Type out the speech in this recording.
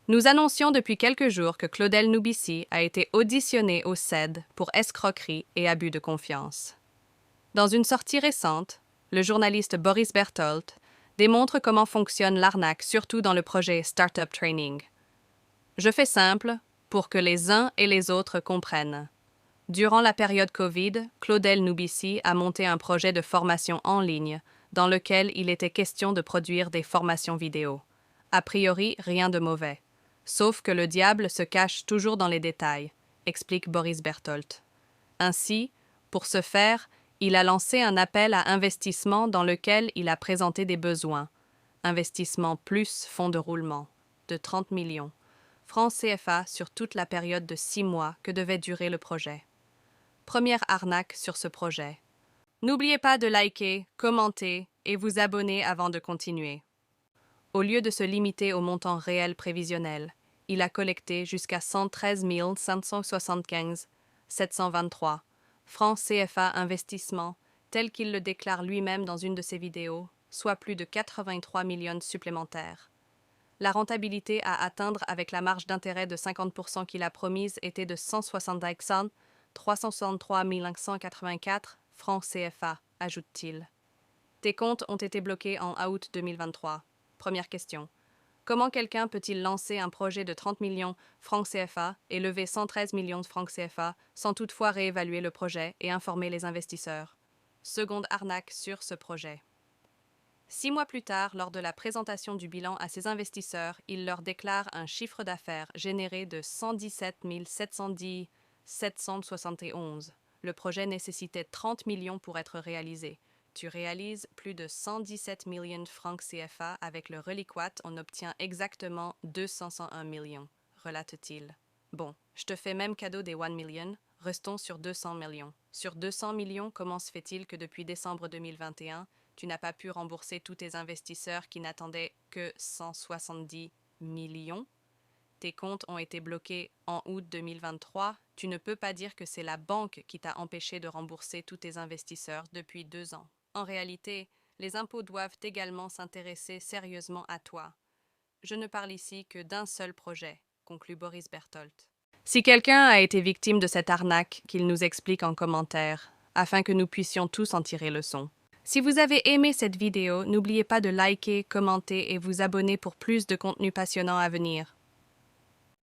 Nous annoncions depuis quelques jours que Claudel Noubissi a été auditionné au CED pour escroquerie et abus de confiance. Dans une sortie récente, le journaliste Boris Berthold démontre comment fonctionne l'arnaque, surtout dans le projet Startup Training. Je fais simple pour que les uns et les autres comprennent. Durant la période Covid, Claudel Noubissi a monté un projet de formation en ligne dans lequel il était question de produire des formations vidéo. A priori, rien de mauvais. Sauf que le diable se cache toujours dans les détails, explique Boris Berthold. Ainsi, pour ce faire, il a lancé un appel à investissement dans lequel il a présenté des besoins. Investissement plus fonds de roulement, de 30 millions, francs CFA sur toute la période de 6 mois que devait durer le projet. Première arnaque sur ce projet. N'oubliez pas de liker, commenter et vous abonner avant de continuer. Au lieu de se limiter au montant réel prévisionnel, il a collecté jusqu'à 113 575 723 francs CFA investissement, tel qu'il le déclare lui-même dans une de ses vidéos, soit plus de 83 millions supplémentaires. La rentabilité à atteindre avec la marge d'intérêt de 50% qu'il a promise était de 160 363 184 francs CFA, ajoute-t-il. Tes comptes ont été bloqués en août 2023. Première question. Comment quelqu'un peut-il lancer un projet de 30 millions francs CFA et lever 113 millions de francs CFA sans toutefois réévaluer le projet et informer les investisseurs? Seconde arnaque sur ce projet. 6 mois plus tard, lors de la présentation du bilan à ses investisseurs, il leur déclare un chiffre d'affaires généré de 117 710 771. Le projet nécessitait 30 millions pour être réalisé. Tu réalises plus de 117 millions de francs CFA avec le reliquat, on obtient exactement 201 millions, relate-t-il. Bon, je te fais même cadeau des 1 million, restons sur 200 millions. Sur 200 millions, comment se fait-il que depuis décembre 2021, tu n'as pas pu rembourser tous tes investisseurs qui n'attendaient que 170 millions? Tes comptes ont été bloqués en août 2023. Tu ne peux pas dire que c'est la banque qui t'a empêché de rembourser tous tes investisseurs depuis 2 ans. En réalité, les impôts doivent également s'intéresser sérieusement à toi. Je ne parle ici que d'un seul projet, conclut Boris Berthold. Si quelqu'un a été victime de cette arnaque, qu'il nous explique en commentaire, afin que nous puissions tous en tirer leçon. Si vous avez aimé cette vidéo, n'oubliez pas de liker, commenter et vous abonner pour plus de contenu passionnant à venir.